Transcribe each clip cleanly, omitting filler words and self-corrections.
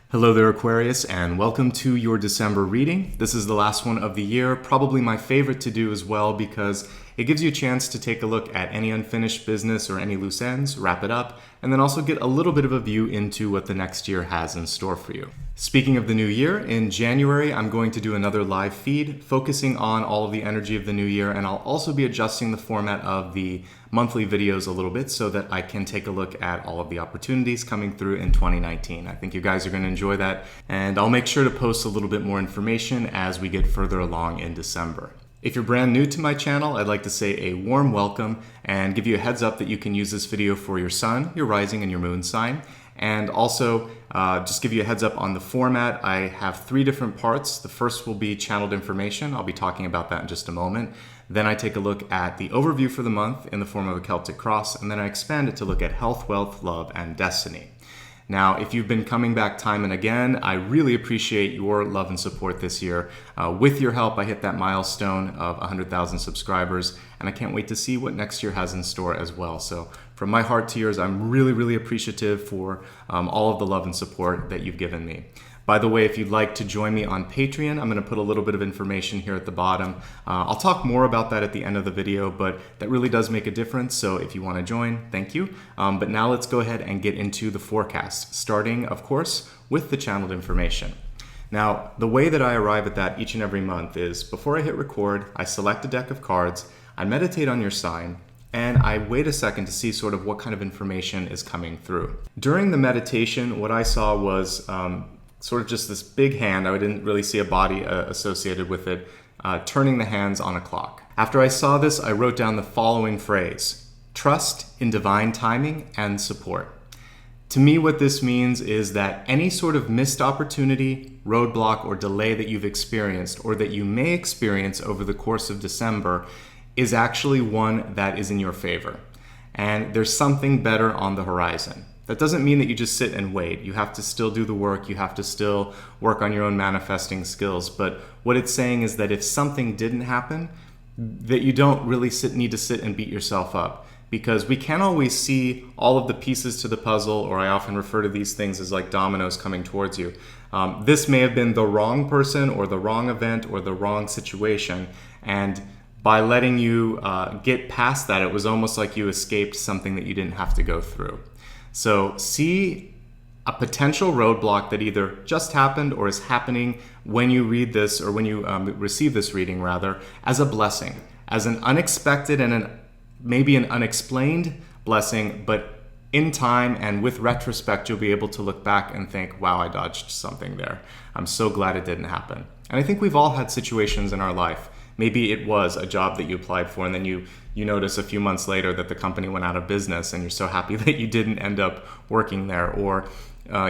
Hello there, Aquarius, and welcome to your December reading. This is the last one of the year, probably my favorite to do as well because it gives you a chance to take a look at any unfinished business or any loose ends, wrap it up, and then also get a little bit of a view into what the next year has in store for you. Speaking of the new year, in January, I'm going to do another live feed focusing on all of the energy of the new year, and I'll also be adjusting the format of the monthly videos a little bit so that I can take a look at all of the opportunities coming through in 2019. I think you guys are going to enjoy that, and I'll make sure to post a little bit more information as we get further along in December. If you're brand new to my channel, I'd like to say a warm welcome and give you a heads up that you can use this video for your sun, your rising, and your moon sign. And also, just give you a heads up on the format. I have 3 different parts. The first will be channeled information. I'll be talking about that in just a moment. Then I take a look at the overview for the month in the form of a Celtic cross, and then I expand it to look at health, wealth, love, and destiny. Now, if you've been coming back time and again, I really appreciate your love and support this year. With your help, I hit that milestone of 100,000 subscribers, and I can't wait to see what next year has in store as well. So from my heart to yours, I'm really appreciative for all of the love and support that you've given me. By the way, if you'd like to join me on Patreon, I'm going to put a little bit of information here at the bottom. I'll talk more about that at the end of the video, but that really does make a difference. So if you want to join, thank you. But now let's go ahead and get into the forecast, starting, of course, with the channeled information. Now, the way that I arrive at that each and every month is before I hit record, I select a deck of cards, I meditate on your sign, and I wait a second to see sort of what kind of information is coming through. During the meditation, what I saw was sort of just this big hand. I didn't really see a body associated with it, turning the hands on a clock. After I saw this, I wrote down the following phrase: trust in divine timing and support. To me, what this means is that any sort of missed opportunity, roadblock, or delay that you've experienced or that you may experience over the course of December is actually one that is in your favor. And there's something better on the horizon. That doesn't mean that you just sit and wait. You have to still do the work. You have to still work on your own manifesting skills. But what it's saying is that if something didn't happen, that you don't really need to sit and beat yourself up. Because we can't always see all of the pieces to the puzzle, or I often refer to these things as like dominoes coming towards you. This may have been the wrong person or the wrong event or the wrong situation. And by letting you get past that, it was almost like you escaped something that you didn't have to go through. So see a potential roadblock that either just happened or is happening when you read this, or when you receive this reading rather, as a blessing, as an unexpected and maybe an unexplained blessing, but in time and with retrospect, you'll be able to look back and think, wow, I dodged something there. I'm so glad it didn't happen. And I think we've all had situations in our life. Maybe it was a job that you applied for, and then you notice a few months later that the company went out of business, and you're so happy that you didn't end up working there. Or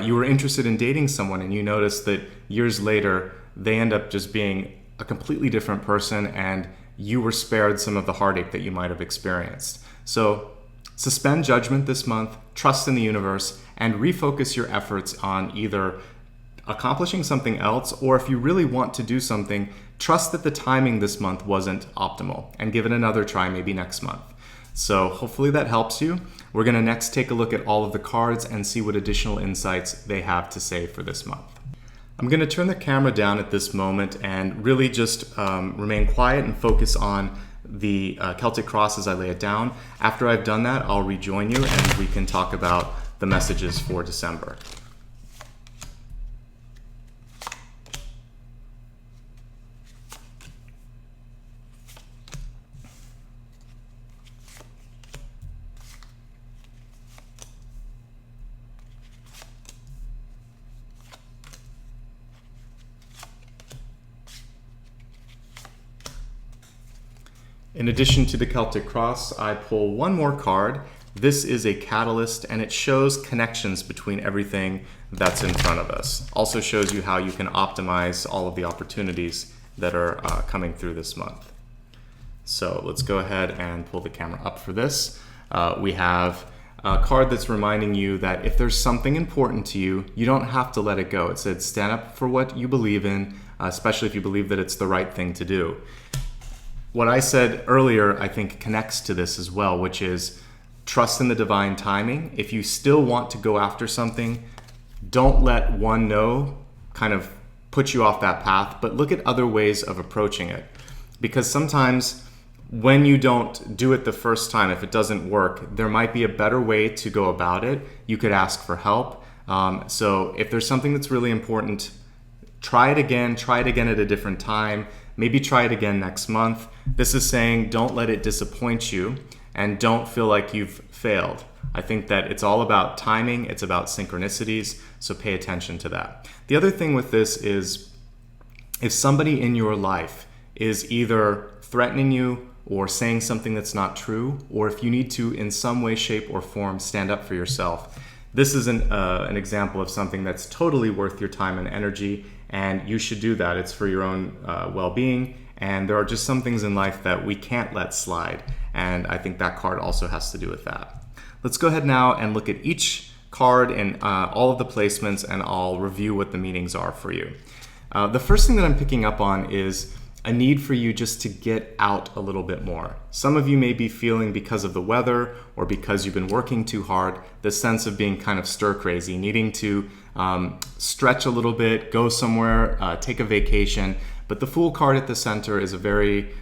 you were interested in dating someone, and you notice that years later they end up just being a completely different person, and you were spared some of the heartache that you might have experienced. So suspend judgment this month, trust in the universe, and refocus your efforts on either accomplishing something else, or if you really want to do something, trust that the timing this month wasn't optimal and give it another try maybe next month. So hopefully that helps you. We're going to next take a look at all of the cards and see what additional insights they have to say for this month. I'm going to turn the camera down at this moment and really just remain quiet and focus on the Celtic cross as I lay it down. After I've done that, I'll rejoin you and we can talk about the messages for December. In addition to the Celtic cross, I pull one more card. This is a catalyst, and it shows connections between everything that's in front of us. Also shows you how you can optimize all of the opportunities that are coming through this month. So let's go ahead and pull the camera up for this. We have a card that's reminding you that if there's something important to you, you don't have to let it go. It said stand up for what you believe in, especially if you believe that it's the right thing to do. What I said earlier, I think, connects to this as well, which is trust in the divine timing. If you still want to go after something, don't let one no kind of put you off that path, but look at other ways of approaching it. Because sometimes when you don't do it the first time, if it doesn't work, there might be a better way to go about it. You could ask for help. So if there's something that's really important, try it again at a different time, maybe try it again next month. This is saying don't let it disappoint you and don't feel like you've failed. I think that it's all about timing, it's about synchronicities, so pay attention to that. The other thing with this is if somebody in your life is either threatening you or saying something that's not true, or if you need to in some way, shape, or form stand up for yourself, this is an example of something that's totally worth your time and energy, and you should do that. It's for your own well-being, and there are just some things in life that we can't let slide, and I think that card also has to do with that. Let's go ahead now and look at each card and all of the placements, and I'll review what the meanings are for you. The first thing that I'm picking up on is a need for you just to get out a little bit more. Some of you may be feeling, because of the weather or because you've been working too hard, this sense of being kind of stir crazy, needing to stretch a little bit, go somewhere, take a vacation. But the Fool card at the center is a very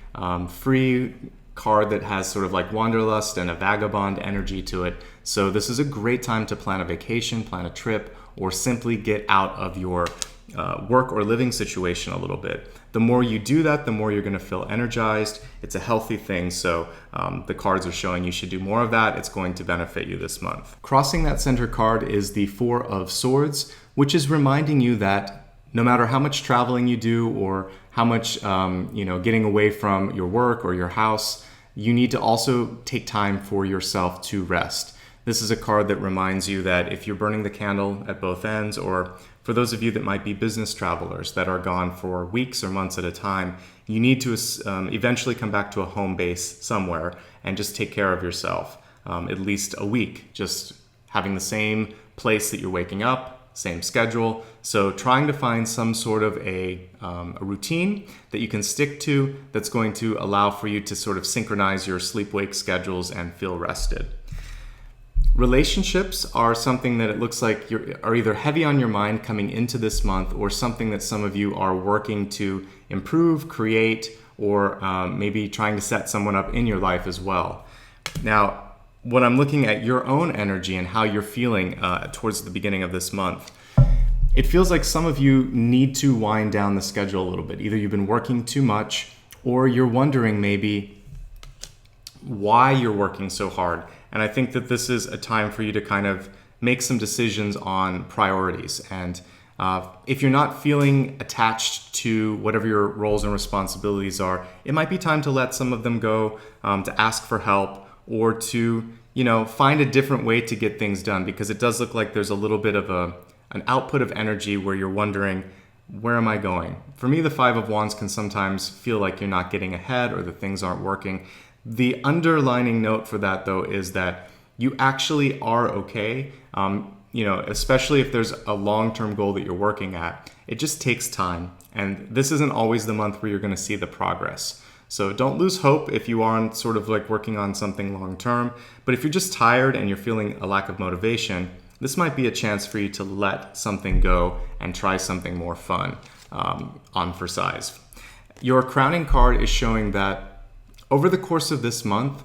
free card that has sort of like wanderlust and a vagabond energy to it. So this is a great time to plan a vacation, plan a trip, or simply get out of your work or living situation a little bit. The more you do that, the more you're going to feel energized. It's a healthy thing, so the cards are showing you should do more of that. It's going to benefit you this month. Crossing that center card is the Four of Swords, which is reminding you that no matter how much traveling you do or how much getting away from your work or your house, you need to also take time for yourself to rest. This is a card that reminds you that if you're burning the candle at both ends, or for those of you that might be business travelers that are gone for weeks or months at a time, you need to eventually come back to a home base somewhere and just take care of yourself, at least a week, just having the same place that you're waking up, same schedule. So trying to find some sort of a routine that you can stick to that's going to allow for you to sort of synchronize your sleep-wake schedules and feel rested. Relationships are something that it looks like are either heavy on your mind coming into this month, or something that some of you are working to improve, create, or maybe trying to set someone up in your life as well. Now, when I'm looking at your own energy and how you're feeling towards the beginning of this month, it feels like some of you need to wind down the schedule a little bit. Either you've been working too much, or you're wondering maybe why you're working so hard. And I think that this is a time for you to kind of make some decisions on priorities. And if you're not feeling attached to whatever your roles and responsibilities are, it might be time to let some of them go, to ask for help, or to find a different way to get things done, because it does look like there's a little bit of an output of energy where you're wondering, where am I going? For me, the Five of Wands can sometimes feel like you're not getting ahead or that things aren't working. The underlining note for that, though, is that you actually are okay. Especially if there's a long-term goal that you're working at, it just takes time. And this isn't always the month where you're going to see the progress. So don't lose hope if you aren't sort of like working on something long-term. But if you're just tired and you're feeling a lack of motivation, this might be a chance for you to let something go and try something more fun on for size. Your crowning card is showing that over the course of this month,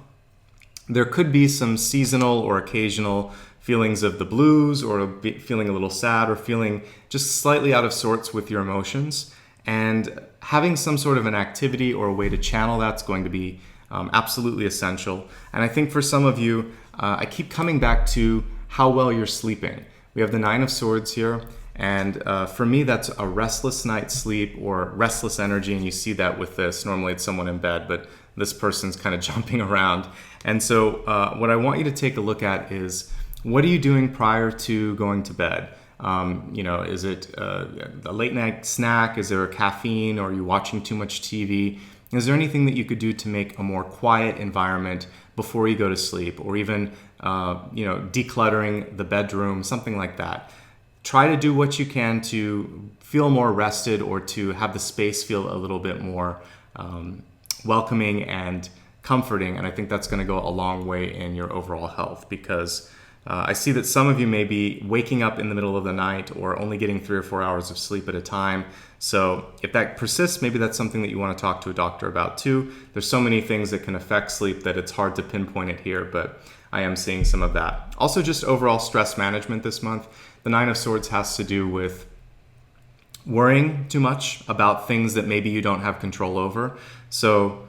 there could be some seasonal or occasional feelings of the blues, or feeling a little sad, or feeling just slightly out of sorts with your emotions. And having some sort of an activity or a way to channel that's going to be absolutely essential. And I think for some of you, I keep coming back to how well you're sleeping. We have the Nine of Swords here. And for me, that's a restless night's sleep or restless energy. And you see that with this. Normally it's someone in bed, but this person's kind of jumping around. And so what I want you to take a look at is, what are you doing prior to going to bed? Is it a late night snack? Is there a caffeine? Or are you watching too much TV? Is there anything that you could do to make a more quiet environment before you go to sleep? Or even, decluttering the bedroom, something like that. Try to do what you can to feel more rested, or to have the space feel a little bit more welcoming and comforting. And I think that's going to go a long way in your overall health, because I see that some of you may be waking up in the middle of the night or only getting 3 or 4 hours of sleep at a time. So if that persists, maybe that's something that you want to talk to a doctor about too. There's so many things that can affect sleep that it's hard to pinpoint it here, but I am seeing some of that. Also, just overall stress management this month. The Nine of Swords has to do with worrying too much about things that maybe you don't have control over. So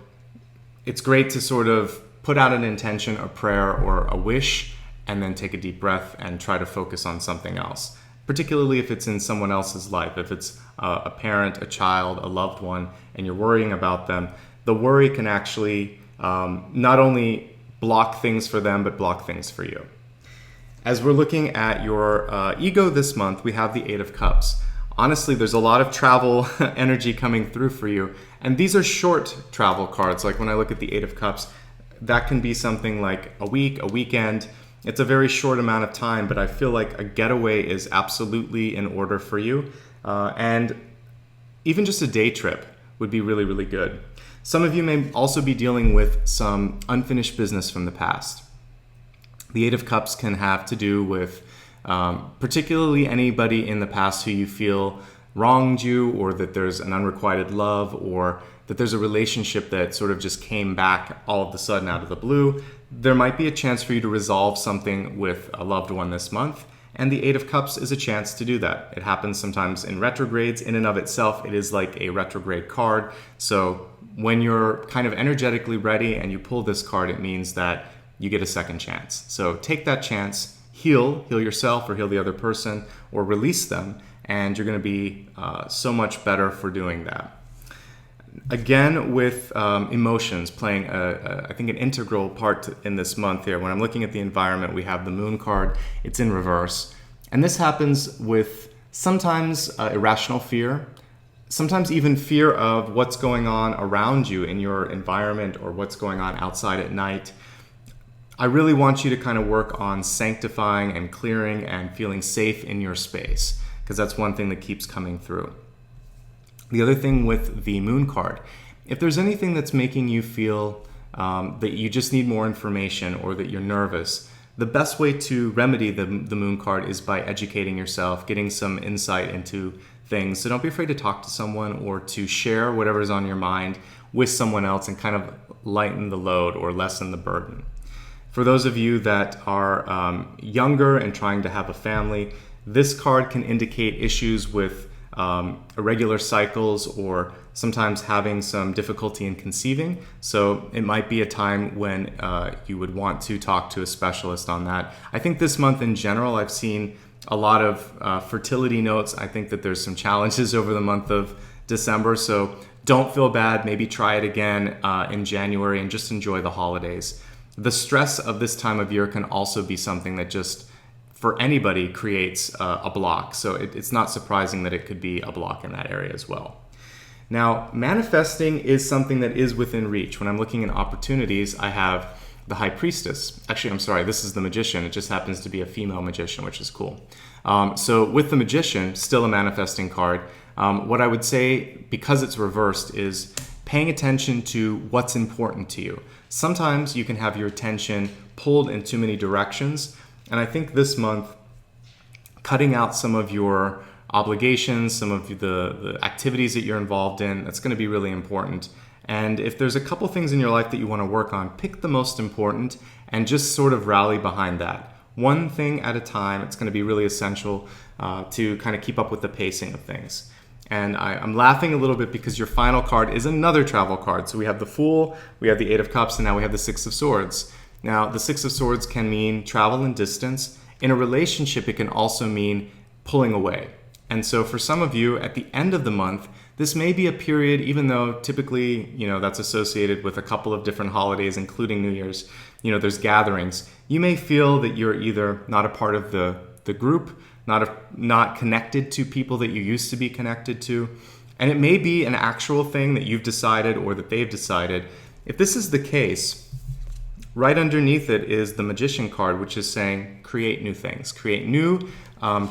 it's great to sort of put out an intention, a prayer, or a wish, and then take a deep breath and try to focus on something else, particularly if it's in someone else's life. If it's a parent, a child, a loved one, and you're worrying about them, the worry can actually not only block things for them, but block things for you. As we're looking at your ego this month, we have the Eight of Cups. Honestly, there's a lot of travel energy coming through for you, and these are short travel cards. Like when I look at the Eight of Cups, that can be something like a week, a weekend. It's a very short amount of time, but I feel like a getaway is absolutely in order for you. And even just a day trip would be really, really good. Some of you may also be dealing with some unfinished business from the past. The Eight of Cups can have to do with particularly anybody in the past who you feel wronged you, or that there's an unrequited love, or that there's a relationship that sort of just came back all of a sudden out of the blue. There might be a chance for you to resolve something with a loved one this month, and the Eight of Cups is a chance to do that. It happens sometimes in retrogrades. In and of itself, it is like a retrograde card. So when you're kind of energetically ready and you pull this card, it means that you get a second chance. So take that chance, heal yourself or heal the other person, or release them, and you're going to be so much better for doing that. Again, with emotions playing, I think, an integral part in this month here. When I'm looking at the environment, we have the Moon card. It's in reverse. And this happens with sometimes irrational fear, sometimes even fear of what's going on around you in your environment or what's going on outside at night. I really want you to kind of work on sanctifying and clearing and feeling safe in your space, because that's one thing that keeps coming through. The other thing with the Moon card, if there's anything that's making you feel that you just need more information or that you're nervous, the best way to remedy the Moon card is by educating yourself, getting some insight into things. So don't be afraid to talk to someone or to share whatever's on your mind with someone else and kind of lighten the load or lessen the burden. For those of you that are younger and trying to have a family, this card can indicate issues with irregular cycles or sometimes having some difficulty in conceiving. So it might be a time when you would want to talk to a specialist on that. I think this month in general, I've seen a lot of fertility notes. I think that there's some challenges over the month of December. So don't feel bad. Maybe try it again in January and just enjoy the holidays. The stress of this time of year can also be something that just, for anybody, creates a block. So it's not surprising that it could be a block in that area as well. Now, manifesting is something that is within reach. When I'm looking at opportunities, I have the High Priestess. Actually, I'm sorry, this is the Magician. It just happens to be a female magician, which is cool. So with the Magician, still a manifesting card, what I would say, because it's reversed, is paying attention to what's important to you. Sometimes you can have your attention pulled in too many directions. And I think this month, cutting out some of your obligations, some of the activities that you're involved in, that's going to be really important. And if there's a couple things in your life that you want to work on, pick the most important and just sort of rally behind that. One thing at a time. It's going to be really essential to kind of keep up with the pacing of things. And I'm laughing a little bit because your final card is another travel card. So we have the Fool, we have the Eight of Cups, and now we have the Six of Swords. Now, the Six of Swords can mean travel and distance. In a relationship, it can also mean pulling away. And so for some of you, at the end of the month, this may be a period, even though typically, that's associated with a couple of different holidays, including New Year's, there's gatherings. You may feel that you're either not a part of the group, not connected to people that you used to be connected to. And it may be an actual thing that you've decided or that they've decided. If this is the case, right underneath it is the Magician card, which is saying create new things, create new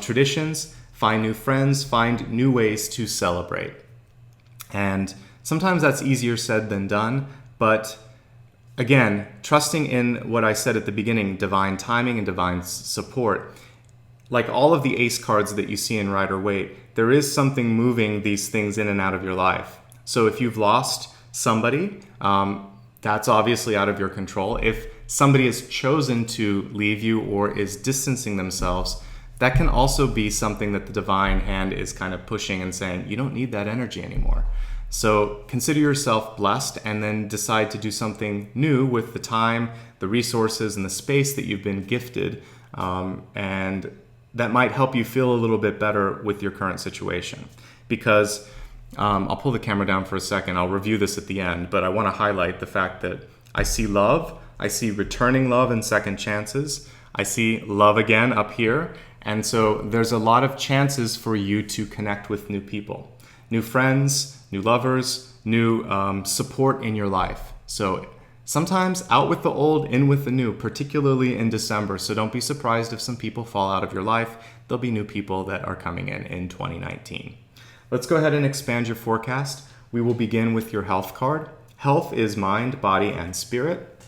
traditions, find new friends, find new ways to celebrate. And sometimes that's easier said than done, but Again, trusting in what I said at the beginning, divine timing and divine support. Like all of the ace cards that you see in Rider Waite, there is something moving these things in and out of your life. So if you've lost somebody, that's obviously out of your control. If somebody has chosen to leave you or is distancing themselves, that can also be something that the divine hand is kind of pushing and saying, you don't need that energy anymore. So consider yourself blessed and then decide to do something new with the time, the resources, and the space that you've been gifted. And that might help you feel a little bit better with your current situation. Because I'll pull the camera down for a second. I'll review this at the end, but I want to highlight the fact that I see love. I see returning love and second chances. I see love again up here. And so there's a lot of chances for you to connect with new people, new friends, new lovers, new support in your life. So sometimes out with the old, in with the new, particularly in December. So don't be surprised if some people fall out of your life. There'll be new people that are coming in 2019. Let's go ahead and expand your forecast. We will begin with your health card. Health is mind, body, and spirit.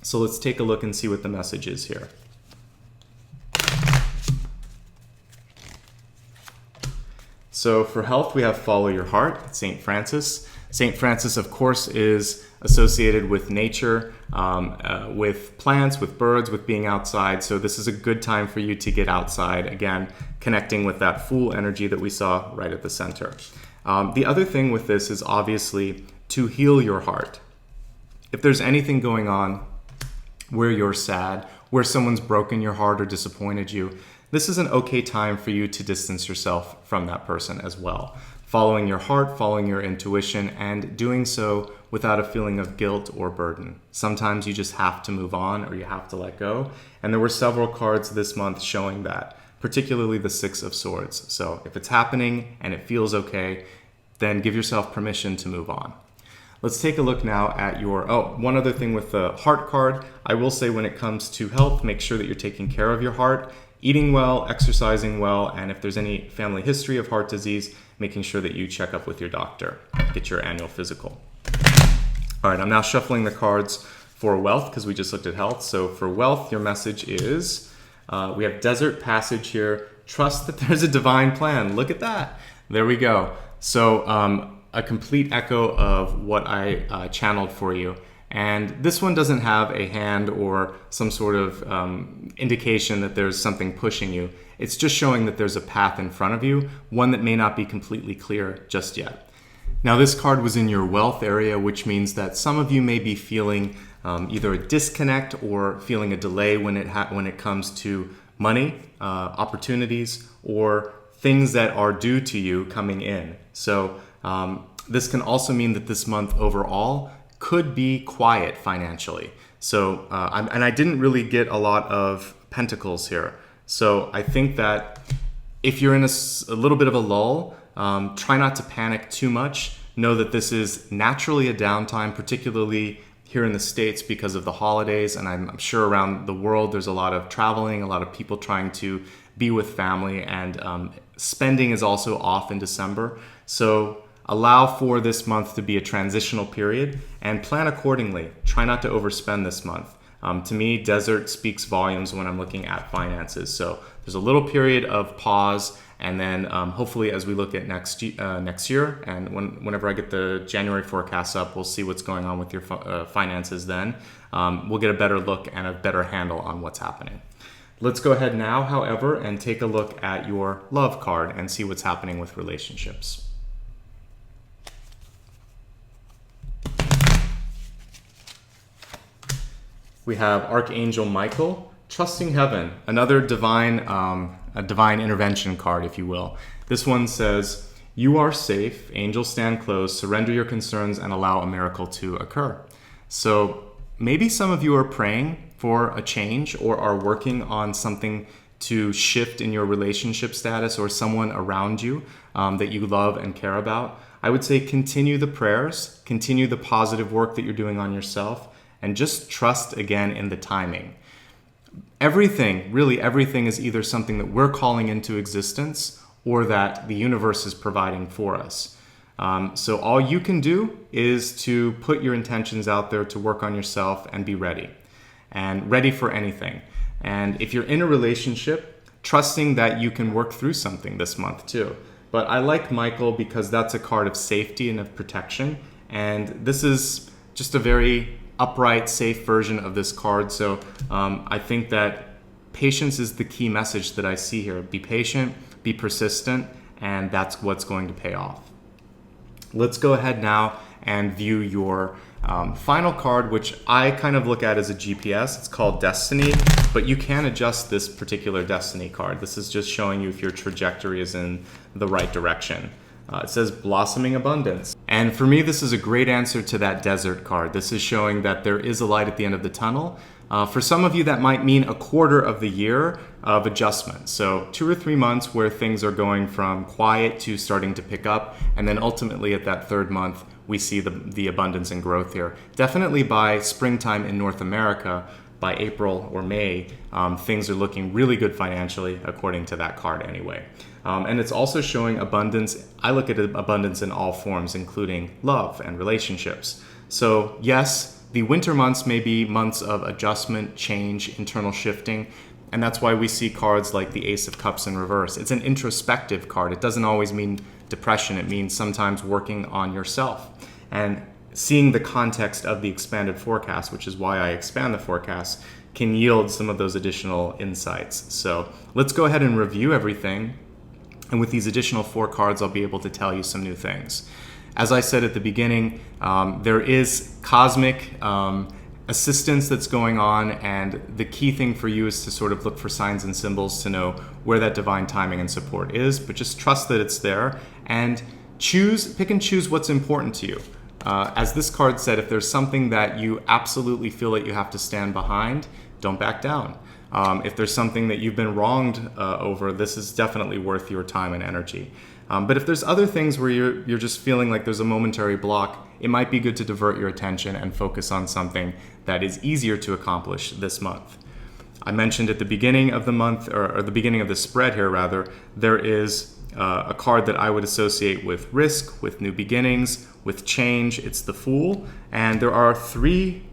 So let's take a look and see what the message is here. So for health, we have follow your heart, St. Francis. St. Francis, of course, is associated with nature, with plants, with birds, with being outside. So this is a good time for you to get outside, again, connecting with that Fool energy that we saw right at the center. The other thing with this is obviously to heal your heart. If there's anything going on where you're sad, where someone's broken your heart or disappointed you, this is an okay time for you to distance yourself from that person as well. Following your heart, following your intuition, and doing so without a feeling of guilt or burden. Sometimes you just have to move on or you have to let go. And there were several cards this month showing that, particularly the Six of Swords. So if it's happening and it feels okay, then give yourself permission to move on. Let's take a look now at your, one other thing with the heart card. I will say when it comes to health, make sure that you're taking care of your heart, eating well, exercising well, and if there's any family history of heart disease, making sure that you check up with your doctor, get your annual physical. All right, I'm now shuffling the cards for wealth because we just looked at health. So for wealth, your message is, we have desert passage here. Trust that there's a divine plan. Look at that. There we go. So a complete echo of what I channeled for you. And this one doesn't have a hand or some sort of indication that there's something pushing you. It's just showing that there's a path in front of you, one that may not be completely clear just yet. Now this card was in your wealth area, which means that some of you may be feeling either a disconnect or feeling a delay when it comes to money, opportunities, or things that are due to you coming in. So this can also mean that this month overall could be quiet financially. So, and I didn't really get a lot of pentacles here. So I think that if you're in a little bit of a lull, try not to panic too much. Know that this is naturally a downtime, particularly here in the States because of the holidays. And I'm sure around the world, there's a lot of traveling, a lot of people trying to be with family, and spending is also off in December. So allow for this month to be a transitional period and plan accordingly. Try not to overspend this month. To me, desert speaks volumes when I'm looking at finances. So there's a little period of pause, and then hopefully as we look at next year, and whenever I get the January forecast up, we'll see what's going on with your finances then. We'll get a better look and a better handle on what's happening. Let's go ahead now, however, and take a look at your love card and see what's happening with relationships. We have Archangel Michael, Trusting Heaven, another divine intervention card, if you will. This one says, you are safe, angels stand close, surrender your concerns and allow a miracle to occur. So maybe some of you are praying for a change or are working on something to shift in your relationship status or someone around you that you love and care about. I would say continue the prayers, continue the positive work that you're doing on yourself, and just trust again in the timing. Everything, really everything, is either something that we're calling into existence or that the universe is providing for us. So all you can do is to put your intentions out there to work on yourself and be ready, and ready for anything. And if you're in a relationship, trusting that you can work through something this month too. But I like Michael because that's a card of safety and of protection. And this is just a very upright, safe version of this card. So I think that patience is the key message that I see here. Be patient, be persistent, and that's what's going to pay off. Let's go ahead now and view your final card, which I kind of look at as a GPS. It's called Destiny, but you can adjust this particular Destiny card. This is just showing you if your trajectory is in the right direction. It says Blossoming Abundance. And for me, this is a great answer to that Desert card. This is showing that there is a light at the end of the tunnel. For some of you, that might mean a quarter of the year of adjustment. So 2 or 3 months where things are going from quiet to starting to pick up. And then ultimately at that 3rd month, we see the abundance and growth here. Definitely by springtime in North America, by April or May, things are looking really good financially, according to that card anyway. And it's also showing abundance. I look at abundance in all forms, including love and relationships. So yes, the winter months may be months of adjustment, change, internal shifting, and that's why we see cards like the Ace of Cups in reverse. It's an introspective card. It doesn't always mean depression. It means sometimes working on yourself and seeing the context of the expanded forecast, which is why I expand the forecast, can yield some of those additional insights. So let's go ahead and review everything. And with these additional 4 cards, I'll be able to tell you some new things. As I said at the beginning, there is cosmic assistance that's going on, and the key thing for you is to sort of look for signs and symbols to know where that divine timing and support is, but just trust that it's there and pick and choose what's important to you. As this card said, if there's something that you absolutely feel that you have to stand behind, don't back down. If there's something that you've been wronged over, this is definitely worth your time and energy. But if there's other things where you're just feeling like there's a momentary block, it might be good to divert your attention and focus on something that is easier to accomplish this month. I mentioned at the beginning of the month, or the beginning of the spread here rather, there is a card that I would associate with risk, with new beginnings, with change. It's the Fool, and there are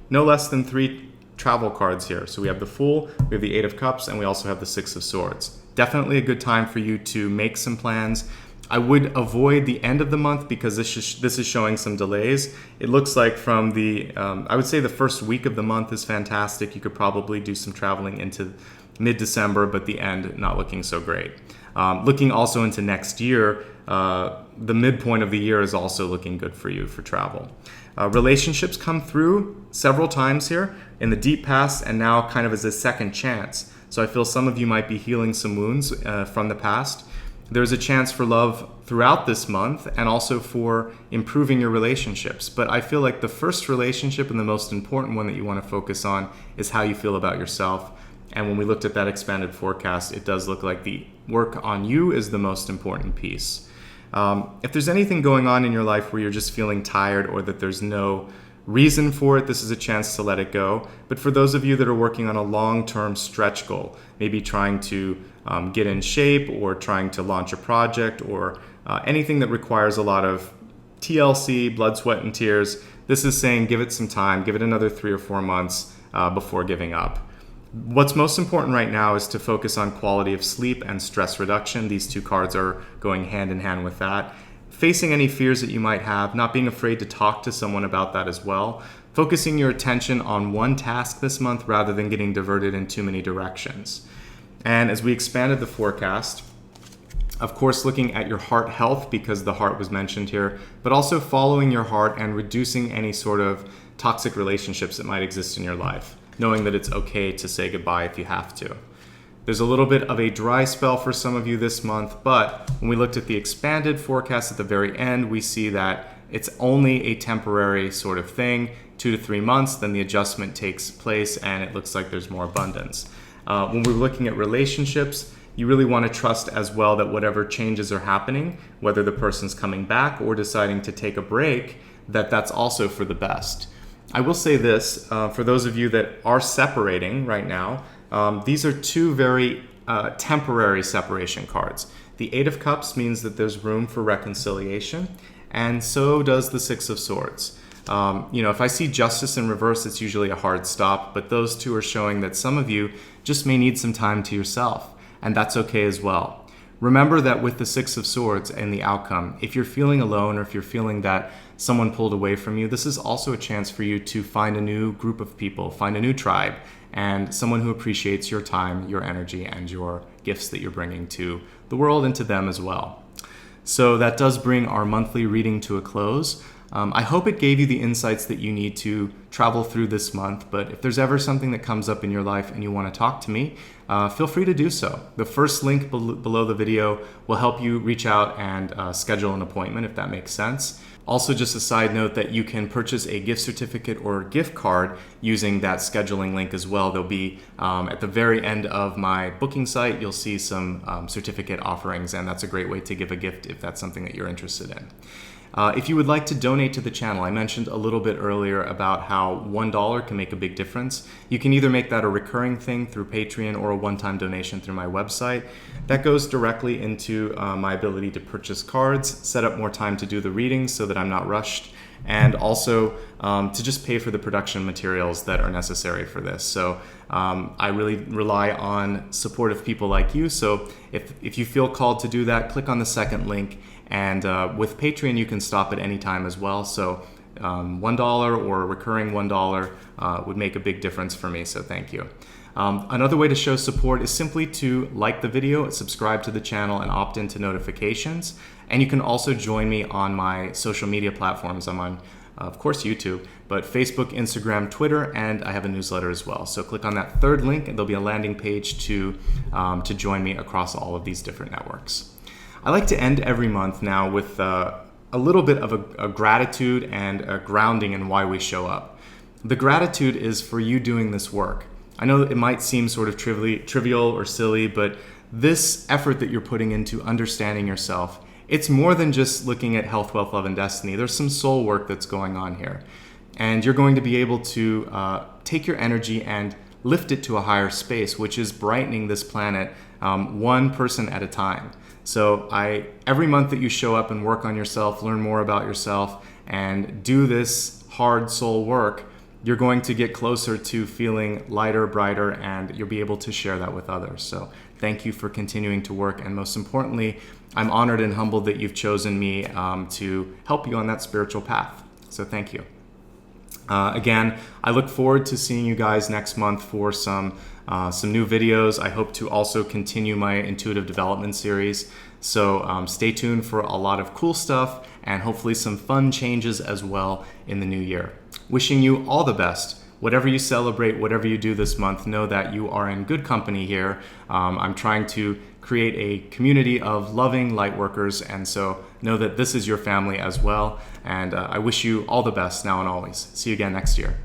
no less than 3 travel cards here. So we have the Fool, we have the 8 of Cups, and we also have the 6 of Swords. Definitely a good time for you to make some plans. I would avoid the end of the month because this is showing some delays. It looks like from I would say the first week of the month is fantastic. You could probably do some traveling into mid-December, but the end not looking so great. Looking also into next year, the midpoint of the year is also looking good for you for travel. Relationships come through several times here in the deep past and now kind of as a second chance. So I feel some of you might be healing some wounds from the past. There's a chance for love throughout this month and also for improving your relationships. But I feel like the first relationship and the most important one that you want to focus on is how you feel about yourself. And when we looked at that expanded forecast, it does look like the work on you is the most important piece. If there's anything going on in your life where you're just feeling tired or that there's no reason for it, this is a chance to let it go. But for those of you that are working on a long-term stretch goal, maybe trying to get in shape or trying to launch a project or anything that requires a lot of TLC, blood, sweat, and tears, this is saying give it some time, give it another 3 or 4 months before giving up. What's most important right now is to focus on quality of sleep and stress reduction. These 2 cards are going hand in hand with that. Facing any fears that you might have, not being afraid to talk to someone about that as well. Focusing your attention on one task this month rather than getting diverted in too many directions. And as we expanded the forecast, of course, looking at your heart health because the heart was mentioned here, but also following your heart and reducing any sort of toxic relationships that might exist in your life, knowing that it's okay to say goodbye if you have to. There's a little bit of a dry spell for some of you this month, but when we looked at the expanded forecast at the very end, we see that it's only a temporary sort of thing, 2 to 3 months, then the adjustment takes place and it looks like there's more abundance. When we're looking at relationships, you really want to trust as well that whatever changes are happening, whether the person's coming back or deciding to take a break, that's also for the best. I will say this, for those of you that are separating right now, these are 2 very temporary separation cards. The 8 of Cups means that there's room for reconciliation, and so does the Six of Swords. If I see Justice in reverse, it's usually a hard stop, but those two are showing that some of you just may need some time to yourself, and that's okay as well. Remember that with the Six of Swords and the outcome, if you're feeling alone or if you're feeling that someone pulled away from you, this is also a chance for you to find a new group of people, find a new tribe, and someone who appreciates your time, your energy, and your gifts that you're bringing to the world and to them as well. So that does bring our monthly reading to a close. I hope it gave you the insights that you need to travel through this month, but if there's ever something that comes up in your life and you want to talk to me, feel free to do so. The first link below the video will help you reach out and schedule an appointment if that makes sense. Also, just a side note that you can purchase a gift certificate or gift card using that scheduling link as well. There'll be, at the very end of my booking site, you'll see some certificate offerings, and that's a great way to give a gift if that's something that you're interested in. If you would like to donate to the channel, I mentioned a little bit earlier about how $1 can make a big difference. You can either make that a recurring thing through Patreon or a one-time donation through my website. That goes directly into my ability to purchase cards, set up more time to do the readings so that I'm not rushed, and also to just pay for the production materials that are necessary for this. So I really rely on supportive people like you. So if you feel called to do that, click on the second link. And with Patreon, you can stop at any time as well. So $1 or a recurring $1 would make a big difference for me, so thank you. Another way to show support is simply to like the video, subscribe to the channel, and opt into notifications. And you can also join me on my social media platforms. I'm on, of course, YouTube, but Facebook, Instagram, Twitter, and I have a newsletter as well. So click on that third link, and there'll be a landing page to join me across all of these different networks. I like to end every month now with a little bit of a gratitude and a grounding in why we show up. The gratitude is for you doing this work. I know it might seem sort of trivial or silly, but this effort that you're putting into understanding yourself, it's more than just looking at health, wealth, love, and destiny. There's some soul work that's going on here. And you're going to be able to take your energy and lift it to a higher space, which is brightening this planet one person at a time. So every month that you show up and work on yourself, learn more about yourself, and do this hard soul work, you're going to get closer to feeling lighter, brighter, and you'll be able to share that with others. So thank you for continuing to work. And most importantly, I'm honored and humbled that you've chosen me to help you on that spiritual path. So thank you. Again, I look forward to seeing you guys next month for some new videos. I hope to also continue my intuitive development series. So stay tuned for a lot of cool stuff and hopefully some fun changes as well in the new year. Wishing you all the best. Whatever you celebrate, whatever you do this month, know that you are in good company here. I'm trying to create a community of loving light workers, and so know that this is your family as well. And I wish you all the best now and always. See you again next year.